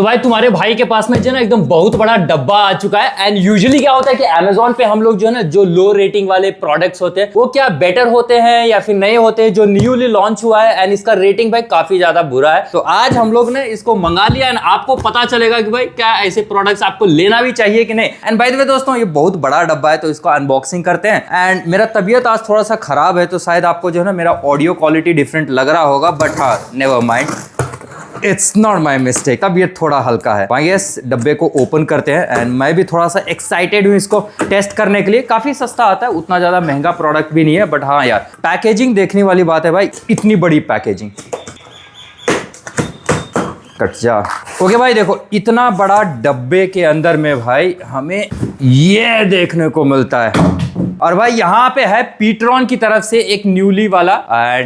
तो भाई तुम्हारे भाई के पास में जो है ना एकदम बहुत बड़ा डब्बा आ चुका है। एंड यूजुअली क्या होता है कि अमेजोन पे हम लोग जो है ना जो लो रेटिंग वाले प्रोडक्ट्स होते हैं वो क्या बेटर होते हैं या फिर नए होते हैं जो न्यूली लॉन्च हुआ है एंड इसका रेटिंग भाई काफी ज्यादा बुरा है। तो आज हम लोग ने इसको मंगा लिया एंड आपको पता चलेगा कि भाई क्या ऐसे प्रोडक्ट्स आपको लेना भी चाहिए कि नहीं। एंड बाय द वे दोस्तों ये बहुत बड़ा डब्बा है तो इसको अनबॉक्सिंग करते हैं। एंड मेरा तबीयत आज थोड़ा सा खराब है तो शायद आपको जो है ना मेरा ऑडियो क्वालिटी डिफरेंट लग रहा होगा, बट हाँ never mind, it's not my mistake. तबीयत थोड़ा हल्का है। इस डब्बे को ओपन करते हैं एंड मैं भी थोड़ा सा एक्साइटेड हूँ इसको टेस्ट करने के लिए। काफी सस्ता आता है, उतना ज्यादा महंगा प्रोडक्ट भी नहीं है, बट हाँ यार पैकेजिंग देखने वाली बात है भाई, इतनी बड़ी पैकेजिंग। कट जा। ओके भाई देखो इतना बड़ा डब्बे के अंदर में भाई हमें ये देखने को मिलता है और भाई यहाँ पे है पीट्रॉन की तरफ से एक न्यूली वाला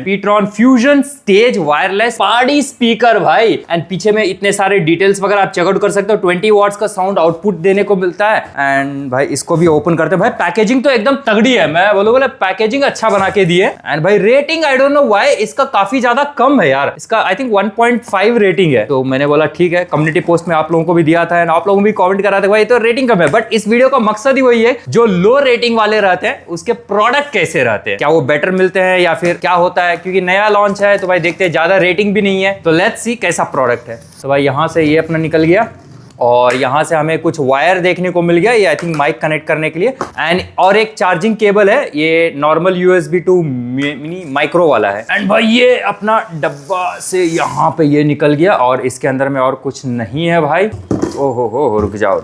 पीट्रॉन fusion stage wireless party speaker भाई। एंड पीछे में इतने सारे डिटेल्स वगैरह आप चेकआउट कर सकते हो। 20 वॉट्स का साउंड आउटपुट देने को मिलता है। एंड भाई इसको भी ओपन करते हैं। भाई पैकेजिंग तो एकदम तगड़ी है, मैं बोले पैकेजिंग अच्छा बना के दिए। एंड भाई rating I don't know why इसका काफी ज्यादा कम है यार, इसका आई थिंक 1.5 रेटिंग है। तो मैंने बोला ठीक है, कम्युनिटी पोस्ट में आप लोगों को भी दिया था एंड आप लोगों को भी कमेंट करा था भाई तो रेटिंग कम है। बट इस वीडियो का मकसद ही वही है, जो लो रेटिंग वाले रहते हैं उसके प्रोडक्ट कैसे रहते हैं, क्या वो बेटर मिलते हैं या फिर क्या होता है, क्योंकि नया लॉन्च है तो भाई देखते हैं, ज्यादा रेटिंग भी नहीं है तो लेट्स सी कैसा प्रोडक्ट है। तो भाई यहां से ये अपना निकल गया और यहाँ से हमें कुछ वायर देखने को मिल गया, ये आई थिंक माइक कनेक्ट करने के लिए। एंड और एक चार्जिंग केबल है, ये normal USB two mini micro वाला है। एंड भाई ये अपना डब्बा से यहाँ पे ये निकल गया और इसके अंदर में और कुछ नहीं है भाई। ओहो हो रुक जाओ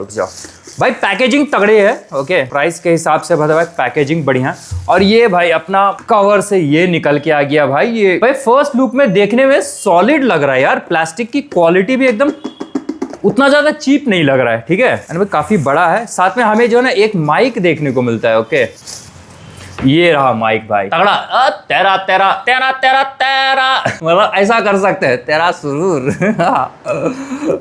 भाई, पैकेजिंग तगड़े है। ओके प्राइस के हिसाब से भाई पैकेजिंग बढ़िया। और ये भाई अपना कवर से ये निकल के आ गया भाई। ये भाई फर्स्ट लुक में देखने में सॉलिड लग रहा है यार, प्लास्टिक की क्वालिटी भी एकदम उतना ज्यादा चीप नहीं लग रहा है, ठीक है। एंड काफी बड़ा है। साथ में हमें जो है ना एक माइक देखने को मिलता है। ओके ये रहा माइक भाई, तगड़ा। तेरा तेरा तेरा तेरा तेरा मतलब ऐसा कर सकते हैं, तेरा सुरूर।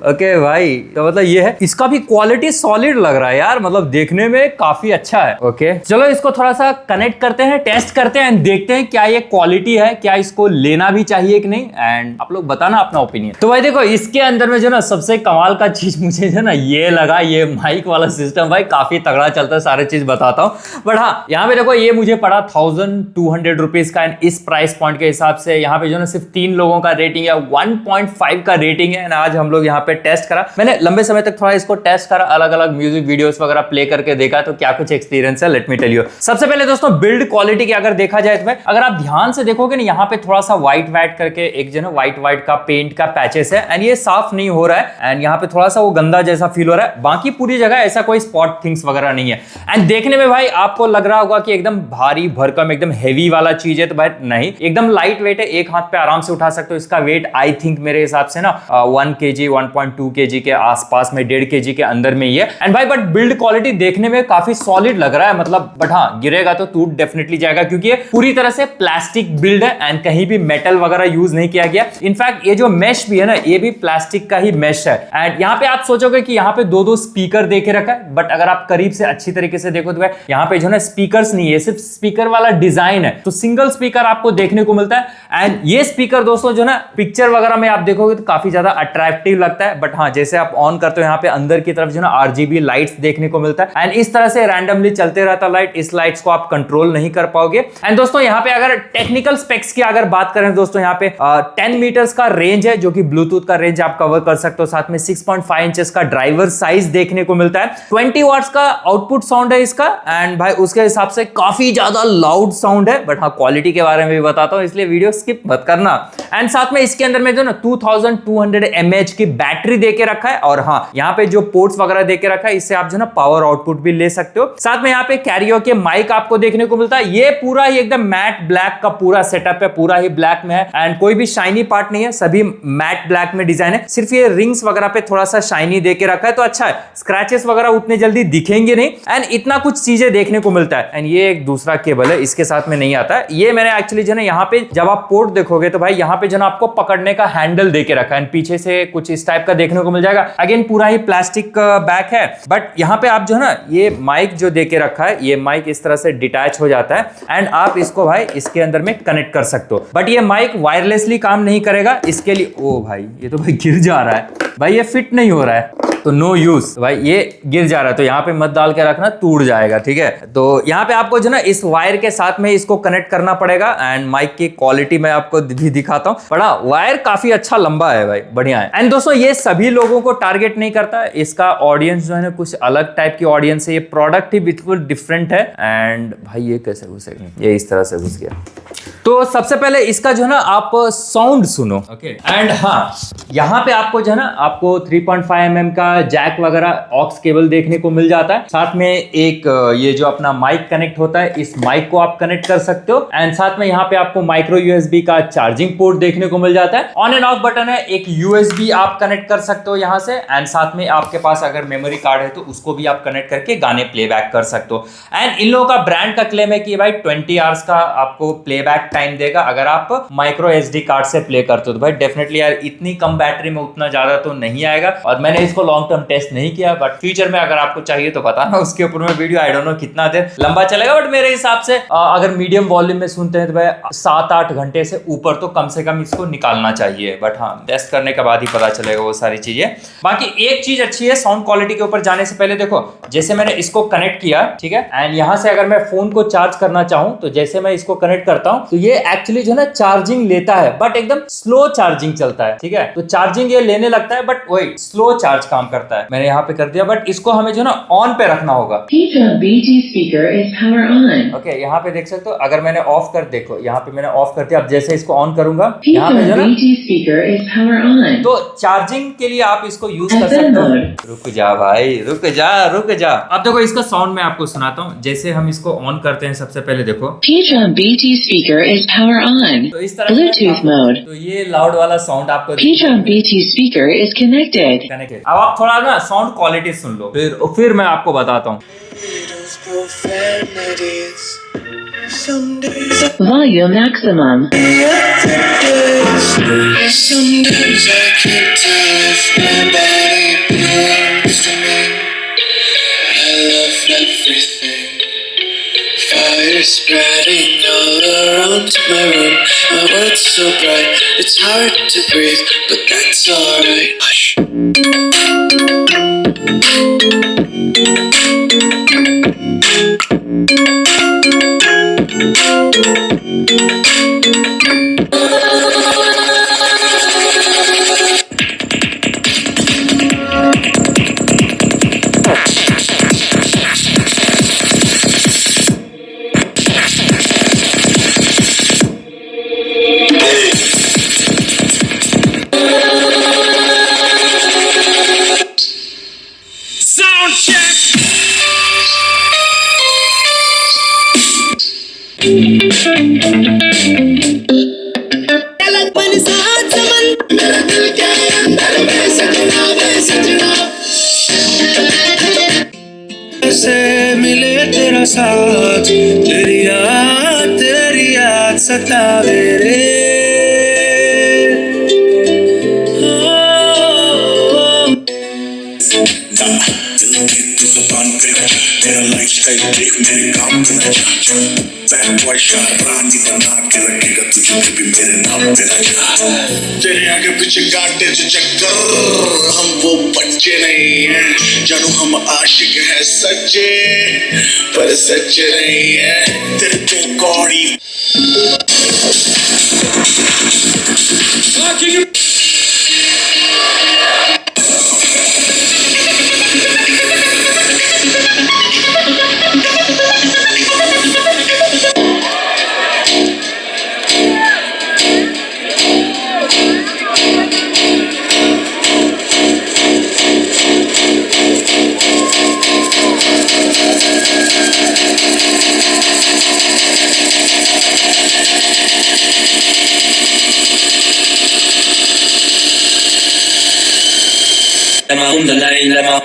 ओके भाई तो मतलब ये है, इसका भी क्वालिटी सॉलिड लग रहा है यार, मतलब देखने में काफी अच्छा है। ओके चलो इसको थोड़ा सा कनेक्ट करते हैं, टेस्ट करते हैं एंड देखते हैं क्या ये क्वालिटी है, क्या इसको लेना भी चाहिए कि नहीं। एंड आप लोग बताना अपना ओपिनियन। तो भाई देखो इसके अंदर में जो ना सबसे कमाल का चीज मुझे जो ना ये लगा, ये माइक वाला सिस्टम भाई काफी तगड़ा चलता है, सारे चीज बताता हूँ। बट हाँ यहाँ पे देखो ये मुझे पड़ा 1200 रुपीज का। एंड इस प्राइस पॉइंट के हिसाब से यहाँ पे जो ना सिर्फ 3 लोगों का रेटिंग है, 1.5 का रेटिंग है। एंड आज हम लोग यहाँ पे टेस्ट करा, मैंने लंबे समय तक थोड़ा इसको टेस्ट करा, अलग अलग म्यूजिक वीडियोस वगैरह प्ले करके देखा तो क्या कुछ एक्सपीरियंस है लेट मी टेल यू। सबसे पहले दोस्तों बिल्ड क्वालिटी की अगर देखा जाए तो भाई अगर आप ध्यान से देखोगे ना यहाँ पे थोड़ा सा व्हाइट व्हाइट करके एक जो ना व्हाइट का पेंट का पैचेस है एंड ये साफ नहीं हो रहा है। एंड यहाँ पे थोड़ा सा वो गंदा जैसा फील हो रहा है, बाकी पूरी जगह ऐसा कोई स्पॉट थिंग्स वगैरह नहीं है। एंड देखने में भाई आपको लग रहा होगा कि एकदम भारी भरकम एकदम हेवी वाला चीज है, तो भाई नहीं, एकदम लाइट वेट है, एक हाथ पे आराम से उठा सकते हो। इसका वेट आई थिंक मेरे हिसाब से ना 1 kg 1.2 kg के आसपास में, 1.5 kg के अंदर में ही है। एंड भाई बट बिल्ड क्वालिटी देखने में काफी सॉलिड लग रहा है, मतलब बट हाँ गिरेगा तो टूट डेफिनेटली जाएगा क्योंकि ये पूरी तरह से प्लास्टिक बिल्ड है एंड कहीं भी मेटल वगैरह यूज नहीं किया गया। इनफैक्ट ये जो मेश भी है ना ये भी प्लास्टिक का ही मेश है। एंड यहाँ पे आप सोचोगे कि यहाँ पे दो स्पीकर देके रखा है, बट अगर आप करीब से अच्छी तरीके से देखो तो यहाँ पे जो है स्पीकर्स नहीं है, सिर्फ स्पीकर वाला डिजाइन है, तो सिंगल स्पीकर आपको देखने को मिलता है। एंड ये स्पीकर दोस्तों जो ना पिक्चर वगैरह में आप देखोगे तो काफी ज्यादा अट्रैक्टिव लगता है, बट हाँ जैसे आप ऑन करते हो यहाँ पे अंदर की तरफ जो ना RGB लाइट्स देखने को मिलता है एंड इस तरह से रैंडमली चलते रहता लाइट, इस लाइट्स को आप कंट्रोल नहीं कर पाओगे। एंड दोस्तों यहाँ पे अगर टेक्निकल स्पेक्स की अगर बात करें दोस्तों यहाँ पे 10 मीटर्स का रेंज है, जो कि ब्लूटूथ का रेंज आप कवर कर सकते हो। साथ में 6.5 इंचेस का ड्राइवर साइज देखने को मिलता है, 20 वॉट्स का आउटपुट साउंड है इसका। एंड भाई उसके हिसाब से काफी ज्यादा लाउड साउंड है, बट हाँ क्वालिटी के बारे में भी बताता हूं इसलिए वीडियो स्किप मत करना। एंड साथ में इसके अंदर में जो ना 2200 mAh की बैटरी देके रखा है और हाँ यहाँ पे जो पोर्ट्स वगैरह देके रखा है इससे आप जो ना पावर आउटपुट भी ले सकते हो। साथ में यहाँ पे कैरियोके माइक आपको देखने को मिलता है, ये पूरा ही एकदम मैट ब्लैक का पूरा सेटअप है, पूरा ही ब्लैक में है एंड कोई भी शाइनी पार्ट नहीं है, सभी मैट ब्लैक में डिजाइन है। सिर्फ ये रिंग्स वगैरह पे थोड़ा सा शाइनी देके रखा है तो अच्छा है, स्क्रैचेस वगैरह उतने जल्दी दिखेंगे नहीं एंड इतना कुछ चीजें देखने को मिलता है। एंड ये एक दूसरा दूसरा केबल है, इसके साथ में नहीं आता है ये। मैंने एक्चुअली जो है यहाँ पे जब आप पोर्ट देखोगे तो भाई यहाँ पे जो है आपको पकड़ने का हैंडल देके रखा है, पीछे से कुछ इस टाइप का देखने को मिल जाएगा। अगेन पूरा ही प्लास्टिक बैक है, बट यहाँ पे आप जो है ना ये माइक जो देके रखा है, ये माइक इस तरह से डिटैच हो जाता है एंड आप इसको भाई इसके अंदर में कनेक्ट कर सकते हो। बट ये माइक वायरलेसली काम नहीं करेगा, इसके लिए ओ भाई ये तो भाई गिर जा रहा है भाई, ये फिट नहीं हो रहा है तो नो यूज भाई, ये गिर जा रहा है तो यहाँ पे मत डाल के रखना, टूट जाएगा, ठीक है। तो यहाँ पे आपको जो ना इस वायर के साथ में इसको कनेक्ट करना पड़ेगा एंड माइक की क्वालिटी मैं आपको भी दिखाता हूँ। बड़ा वायर काफी अच्छा लंबा है भाई, बढ़िया है। एंड दोस्तों ये सभी लोगों को टारगेट नहीं करता, इसका ऑडियंस जो है ना कुछ अलग टाइप की ऑडियंस है, ये प्रोडक्ट ही बिल्कुल डिफरेंट है। एंड भाई ये कैसे घुसेगा, ये इस तरह से घुस गया। तो सबसे पहले इसका जो है ना आप साउंड सुनो, ओके। एंड हाँ यहाँ पे आपको जो है ना आपको 3.5 mm का जैक वगैरह ऑक्स केबल देखने को मिल जाता है। साथ में एक ये जो अपना माइक कनेक्ट होता है, इस माइक को आप कनेक्ट कर सकते हो। एंड साथ में यहाँ पे आपको माइक्रो यूएसबी का चार्जिंग पोर्ट देखने को मिल जाता है। ऑन एंड ऑफ बटन है, एक यूएसबी आप कनेक्ट कर सकते हो यहाँ से। एंड साथ में आपके पास अगर मेमोरी कार्ड है तो उसको भी आप कनेक्ट करके गाने प्लेबैक कर सकते हो। एंड इन लोगों का ब्रांड का क्लेम है कि भाई 20 आवर्स का आपको प्लेबैक टाइम देगा अगर आप माइक्रो एसडी कार्ड से प्ले करते हो। तो भाई डेफिनेटली यार इतनी कम बैटरी में उतना ज्यादा तो नहीं आएगा, और मैंने इसको लॉन्ग टर्म टेस्ट नहीं किया, बट फ्यूचर में अगर आपको चाहिए तो बताना, उसके ऊपर में वीडियो। आई डोंट नो कितना देर लंबा चलेगा, बट मेरे हिसाब से अगर मीडियम वॉल्यूम में सुनते हैं तो भाई 7-8 घंटे से ऊपर तो कम से कम इसको निकालना चाहिए। बट हाँ टेस्ट करने के बाद ही पता चलेगा वो सारी चीजें। बाकी एक चीज अच्छी है साउंड क्वालिटी के ऊपर जाने से पहले, देखो जैसे मैंने इसको कनेक्ट किया, ठीक है, एंड यहां से अगर मैं फोन को चार्ज करना चाहूं तो जैसे मैं इसको कनेक्ट करता हूं तो ये एक्चुअली जो है ना चार्जिंग लेता है, बट एकदम स्लो चार्जिंग चलता है, ठीक है। तो चार्जिंग ये लेने लगता है बट वही स्लो चार्ज काम करता है। मैंने यहाँ पे कर दिया, बट इसको हमें जो ना ऑन पे रखना होगा। ओके यहाँ पे देख सकते हो, अगर मैंने ऑफ कर, देखो यहाँ पे मैंने ऑफ कर दिया। अब जैसे इसको ऑन करूंगा यहाँ पे जो ना, तो चार्जिंग के लिए आप इसको यूज कर सकते हो। रुक जा भाई, रुक जा रुक जा। अब देखो इसका साउंड मैं आपको सुनाता हूँ। जैसे हम इसको ऑन करते हैं, सबसे पहले देखो तो इस तरह Bluetooth mode। तो ये लाउड वाला साउंड आपको कनेक्टेड। अब आप थोड़ा ना साउंड क्वालिटी सुन लो, फिर मैं आपको बताता हूँ। Volume maximum। Fire spreading all around my room. My world's so bright, it's hard to breathe, but that's alright. Hush. से मिले तेरा साथ, तेरी याद सतावे रे। तेरा लाइफस्टाइल देख मेरे काम पे ना जा, बैड बॉय शाहरानी बना के रखेगा तुझे भी मेरे नाम पे ना जा। तेरे आगे पीछे काटे जो चक्कर, हम वो बच्चे नहीं हैं जानू, हम आशिक हैं सच्चे, पर सच्चे नहीं हैं तेरे तो कौड़ी। लमा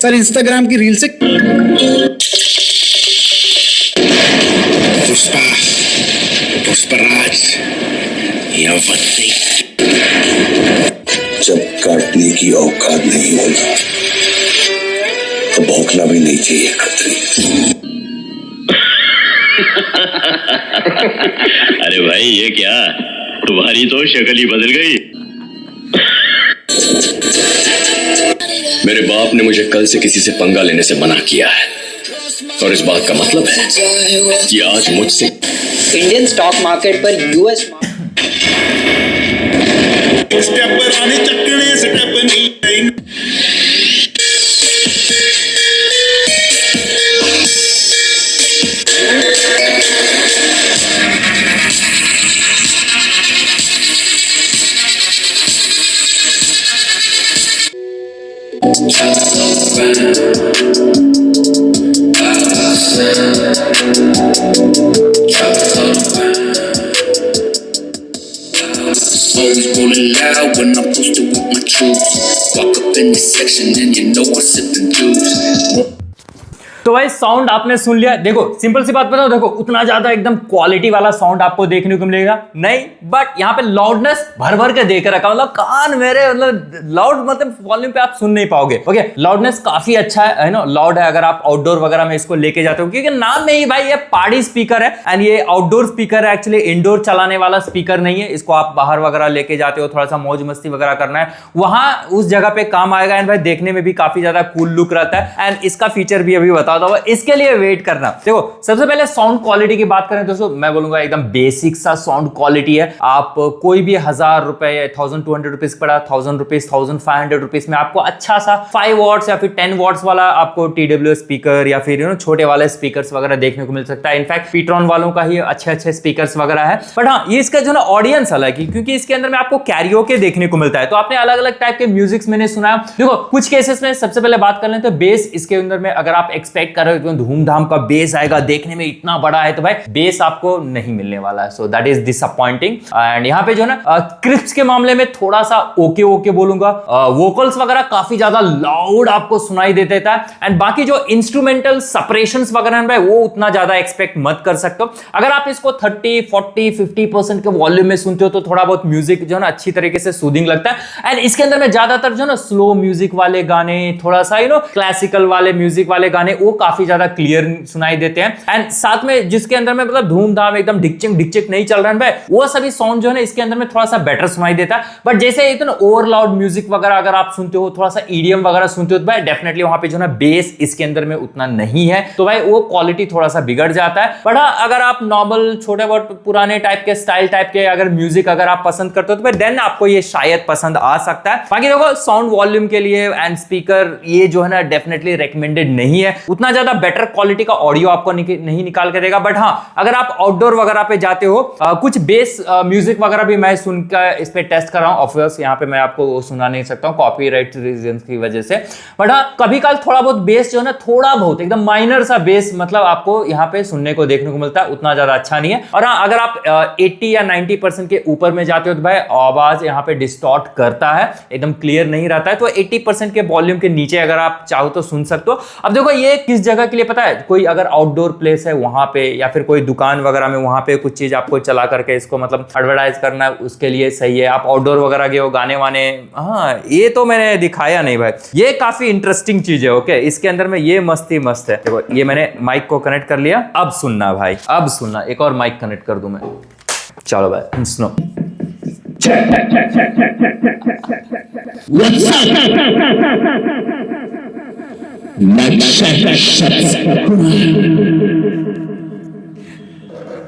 सर इंस्टाग्राम की रील से पुष्पा पुष्पराज या वत्ती जब काटने की औकात नहीं होगा तो भौंकना भी नहीं चाहिए खतरी। अरे भाई ये क्या, तुम्हारी तो शक्ल ही बदल गई। मेरे बाप ने मुझे कल से किसी से पंगा लेने से मना किया है और इस बात का मतलब है कि आज मुझसे इंडियन स्टॉक मार्केट पर यूएस स्टेप रानी चक्कने स्टेप नहीं Always rolling loud when I'm posted with my troops. Walk up in this section and you know I'm sipping juice. तो भाई साउंड आपने सुन लिया। देखो सिंपल सी बात बताओ, देखो उतना ज्यादा एकदम क्वालिटी वाला साउंड आपको देखने को मिलेगा नहीं, बट यहाँ पे लाउडनेस भर भर के देकर रखा, मतलब कान मेरे मतलब लाउड, मतलब वॉल्यूम पे आप सुन नहीं पाओगे। ओके, लाउडनेस काफी अच्छा है ना, लाउड है अगर आप आउटडोर वगैरह में इसको लेके जाते हो, क्योंकि नाम में ही भाई ये पार्टी स्पीकर है एंड ये आउटडोर स्पीकर है, एक्चुअली इंडोर चलाने वाला स्पीकर नहीं है। इसको आप बाहर वगैरह लेके जाते हो, थोड़ा सा मौज मस्ती वगैरह करना है, वहां उस जगह पे काम आएगा एंड भाई देखने में भी काफी ज्यादा कूल लुक रहता है। एंड इसका फीचर भी अभी बता दो, इसके लिए वेट करना। देखो सबसे पहले साउंड क्वालिटी की बात करें दोस्तों, मैं बोलूंगा एकदम बेसिक सा साउंड क्वालिटी है। आप कोई भी 1000 रुपए या 1200 रुपीज पड़ा, 1000 रुपीज 1500 रुपीज में आपको अच्छा सा 5 वॉट्स या फिर 10 वॉट्स वाला आपको TWS स्पीकर या फिर छोटे वाले स्पीकर्स वगैरह देखने को मिल सकता है। इनफैक्ट पीट्रॉन वालों का ही अच्छे अच्छे स्पीकर्स वगैरह है। बट हाँ, ये इसका जो ना ऑडियंस अलग है, क्योंकि इसके अंदर में आपको कैरियोके देखने को मिलता है, तो आपने अलग अलग टाइप के म्यूजिक्स मैंने सुना। देखो कुछ केसेस में सबसे पहले बात कर लें तो बेस इसके अंदर में अगर आप एक्सपेक्ट कर रहे हो तो धूमधाम का बेस आएगा, देखने में इतना बड़ा है, तो भाई बेस आपको नहीं मिलने वाला है। So that is disappointing. And यहाँ पे जो ना क्रिप्स के मामले में थोड़ा सा ओके ओके बोलूंगा, वोकल्स वगैरह काफी ज्यादा लाउड आपको सुनाई देता है। एंड बाकी जो इंस्ट्रूमेंटल सेपरेशंस वगैरह है वो उतना ज्यादा एक्सपेक्ट मत कर सकते हो। अगर आप इसको 30, 40, 50% के वॉल्यूम में सुनते हो तो थोड़ा बहुत म्यूजिक जो है ना अच्छी तरीके से सूदिंग लगता है। एंड इसके अंदर में ज्यादातर जो ना स्लो म्यूजिक वाले गाने, थोड़ा सा क्लासिकल वाले म्यूजिक वाले गाने वो काफी ज्यादा क्लियर सुनाई देते हैं। एंड साथ में जिसके अंदर में मतलब धूमधाम एकदम डिकचिक डिकचिक नहीं चल रहा है भाई, वो सभी साउंड जो है ना इसके अंदर में थोड़ा सा बेटर सुनाई देता है। बट जैसे इतना ओवर लाउड म्यूजिक वगैरह अगर आप सुनते हो, थोड़ा सा EDM वगैरह सुनते हो तो भाई डेफिनेटली वहां पे जो ना बेस इसके अंदर में उतना नहीं है, तो भाई वो क्वालिटी थोड़ा सा बिगड़ जाता है। बट अगर आप नॉर्मल छोटे बहुत पुराने टाइप के स्टाइल टाइप के अगर म्यूजिक अगर आप पसंद करते हो तो भाई देन आपको ये शायद पसंद आ सकता है। बाकी देखो साउंड वॉल्यूम के लिए एंड स्पीकर ये जो है ना डेफिनेटली रिकमेंडेड नहीं है, उतना ज्यादा बेटर क्वालिटी का ऑडियो आपको नहीं निकाल के देगा। बट हाँ, अगर आप आउटडोर वगैरह पे जाते हो, कुछ बेस म्यूजिक वगैरह भी मैं सुनकर इस पे टेस्ट कर रहा हूं। ऑफकोर्स यहाँ पे मैं आपको वो सुना नहीं सकता हूँ कॉपीराइट रीजंस की वजह से। बट हाँ, कभी कल थोड़ा बहुत बेस जो है ना, थोड़ा बहुत एकदम माइनर सा बेस मतलब आपको यहाँ पे सुनने को देखने को मिलता है, उतना ज्यादा अच्छा नहीं है। और हाँ, अगर आप 80 या 90% के ऊपर में जाते हो तो भाई आवाज यहाँ पे डिस्टॉर्ट करता है, एकदम क्लियर नहीं रहता है। तो 80% के वॉल्यूम के नीचे अगर आप चाहो तो सुन सकते हो। अब देखो ये किस जगह के लिए पता है, कोई अगर आउटडोर प्लेस है वहां पे या फिर कोई दुकान वगैरह में वहां पे कुछ चीज आपको चला करके इसको मतलब एडवर्टाइज करना है, उसके लिए सही है। आप आउटडोर वगैरह गए हो गाने वाने, हाँ ये तो मैंने दिखाया नहीं भाई, ये काफी इंटरेस्टिंग चीज है। ओके, इसके अंदर में ये मस्ती मस्त है। देखो ये मैंने माइक को कनेक्ट कर लिया, अब सुनना भाई, अब सुनना। एक और माइक कनेक्ट कर दूं मैं, चलो भाई सुनो।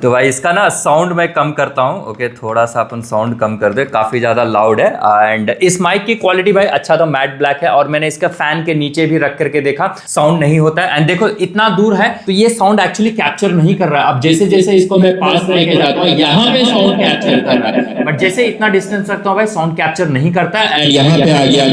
तो भाई इसका ना साउंड मैं कम करता हूं। ओके, थोड़ा सा अपन साउंड कम कर दे, काफी ज्यादा लाउड है। एंड इस माइक की क्वालिटी भाई अच्छा तो मैट ब्लैक है, और मैंने इसका फैन के नीचे भी रख करके देखा, साउंड नहीं होता है। एंड देखो इतना दूर है तो ये साउंड एक्चुअली कैप्चर नहीं कर रहा है। अब जैसे जैसे इसको मैं पास लेके जाता हूँ यहाँ पे साउंड कैप्चर कर रहा है, बट जैसे इतना डिस्टेंस रखता हूँ भाई साउंड कैप्चर नहीं करता है। एंड यहाँ पे आ गया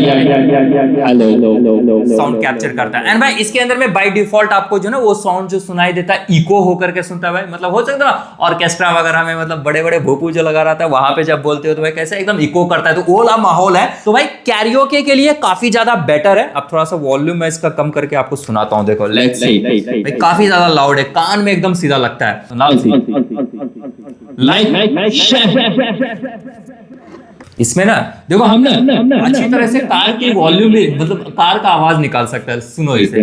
साउंड कैप्चर करता है। एंड भाई इसके अंदर में बाय डिफॉल्ट आपको जो ना वो साउंड जो सुनाई देता है इको होकर के सुनता है भाई, मतलब हो सकता है ऑर्केस्ट्रा वगैरह में मतलब बड़े बड़े भोपू जो लगा रहा था वहां पे जब बोलते हो तो भाई कैसे एकदम इको करता है, तो वो वाला माहौल है। तो भाई कैरियोके के लिए काफी ज्यादा बेटर है। अब थोड़ा सा वॉल्यूम मैं इसका कम करके आपको सुनाता हूँ, देखो लेट्स सी भाई, काफी ज्यादा लाउड है, कान में एकदम सीधा लगता है। इसमें ना देखो हम ना अच्छी तरह से कार की वॉल्यूम भी मतलब कार का आवाज निकाल सकता है, सुनो इसे।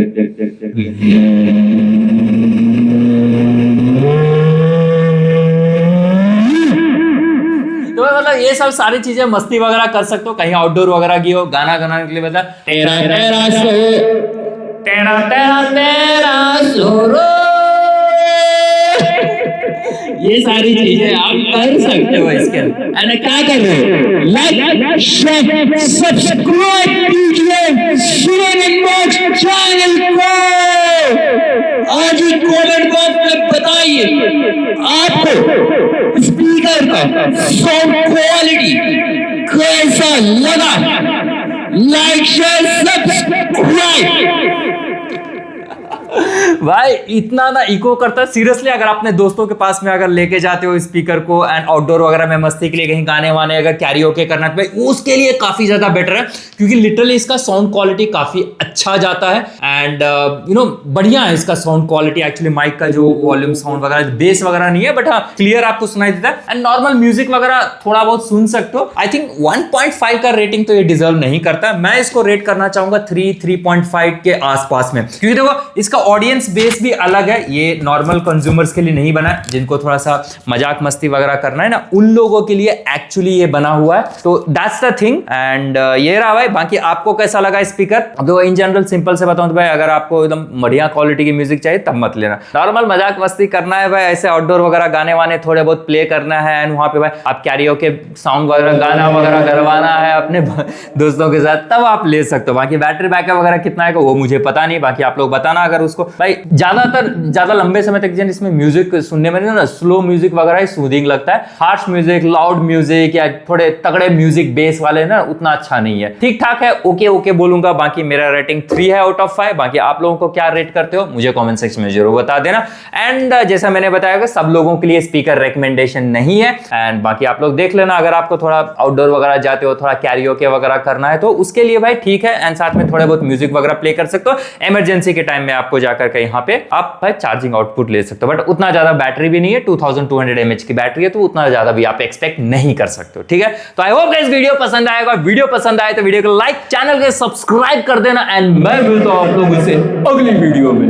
तो मतलब ये सब सारी चीजें मस्ती वगैरह कर सकते हो, कहीं आउटडोर वगैरह की हो, गाना गाने के लिए मतलब तेरा तेरा सो तेरा तेरा तेरा सोरो, ये सारी चीजें आप कर सकते हो इसके अंदर। एंड क्या कर रहे हो, लाइक शेयर सब्सक्राइब कीजिए सुरेश चैनल को। आज ही कमेंट बॉक्स में बताइए आपको स्पीकर का साउंड क्वालिटी कैसा लगा। Like share subscribe. भाई इतना ना इको करता है सीरियसली। अगर अपने दोस्तों के पास में अगर लेके जाते हो स्पीकर को एंड आउटडोर वगैरह में मस्ती के लिए कहीं गाने वाने अगर कैरियोके करना है तो भाई उसके लिए काफी ज्यादा बेटर है, क्योंकि लिटरली इसका साउंड क्वालिटी काफी अच्छा जाता है। एंड यू नो बढ़िया है इसका साउंड क्वालिटी। एक्चुअली माइक का जो वॉल्यूम साउंड वगैरह बेस वगैरह नहीं है, बट हाँ क्लियर आपको सुनाई देता है। एंड नॉर्मल म्यूजिक वगैरह थोड़ा बहुत सुन सकते हो। आई थिंक 1.5 का रेटिंग तो ये डिजर्व नहीं करता। मैं इसको रेट करना चाहूंगा 3.5 के आसपास में, क्योंकि देखो इसका ऑडियंस बेस भी अलग है। ये नॉर्मल कंज्यूमर्स के लिए नहीं बना है, जिनको थोड़ा सा मजाक मस्ती वगैरह करना है ना, उन लोगों के लिए एक्चुअली ये बना हुआ है। तो दैट्स द थिंग। एंड ये रहा भाई। बाकी आपको कैसा लगा स्पीकर? अब देखो इन जनरल सिंपल से बताऊं तो भाई अगर आपको एकदम बढ़िया क्वालिटी की म्यूजिक चाहिए तब मत लेना। नॉर्मल मजाक मस्ती करना है भाई, ऐसे आउटडोर वगैरह गाने वाने थोड़े बहुत प्ले करना है एंड वहां पे भाई आप कैरियोके सॉन्ग वगैरह गाना वगैरह करवाना है अपने दोस्तों के साथ, तब आप ले सकते हो। बाकी बैटरी बैकअप वगैरह कितना है वो मुझे पता नहीं, बाकी आप लोग बताना। अगर उसको भाई ज्यादा लंबे समय तक इसमें म्यूजिक सुनने में ना स्लो म्यूजिक वगैरह सूदिंग लगता है। हार्श म्यूजिक, लाउड म्यूजिक या थोड़े तगड़े म्यूजिक बेस वाले ना उतना अच्छा नहीं है। ठीक ठाक है, ओके ओके बोलूंगा। बाकी मेरा रेटिंग 3 है आउट ऑफ 5। बाकी आप लोगों को क्या रेट करते हो मुझे कमेंट सेक्शन में जरूर बता देना। एंड जैसा मैंने बताया सब लोगों के लिए स्पीकर रिकमेंडेशन नहीं है। एंड बाकी आप लोग देख लेना, अगर आपको थोड़ा आउटडोर वगैरह जाते हो, थोड़ा कैरियोके वगैरह करना है तो उसके लिए भाई ठीक है। एंड साथ में थोड़े बहुत म्यूजिक वगैरह प्ले कर सकते हो। इमरजेंसी के टाइम में आपको जाकर के यहाँ पे आप भाई चार्जिंग आउटपुट ले सकते हो, बट उतना ज्यादा बैटरी भी नहीं है। 2200 mAh की बैटरी है, तो उतना ज्यादा भी आप एक्सपेक्ट नहीं कर सकते हो। ठीक है, तो आई होप गाइस वीडियो पसंद आएगा। वीडियो पसंद आए तो वीडियो को लाइक, चैनल को सब्सक्राइब कर देना। एंड मैं मिलता हूं आप लोगों से अगली वीडियो में।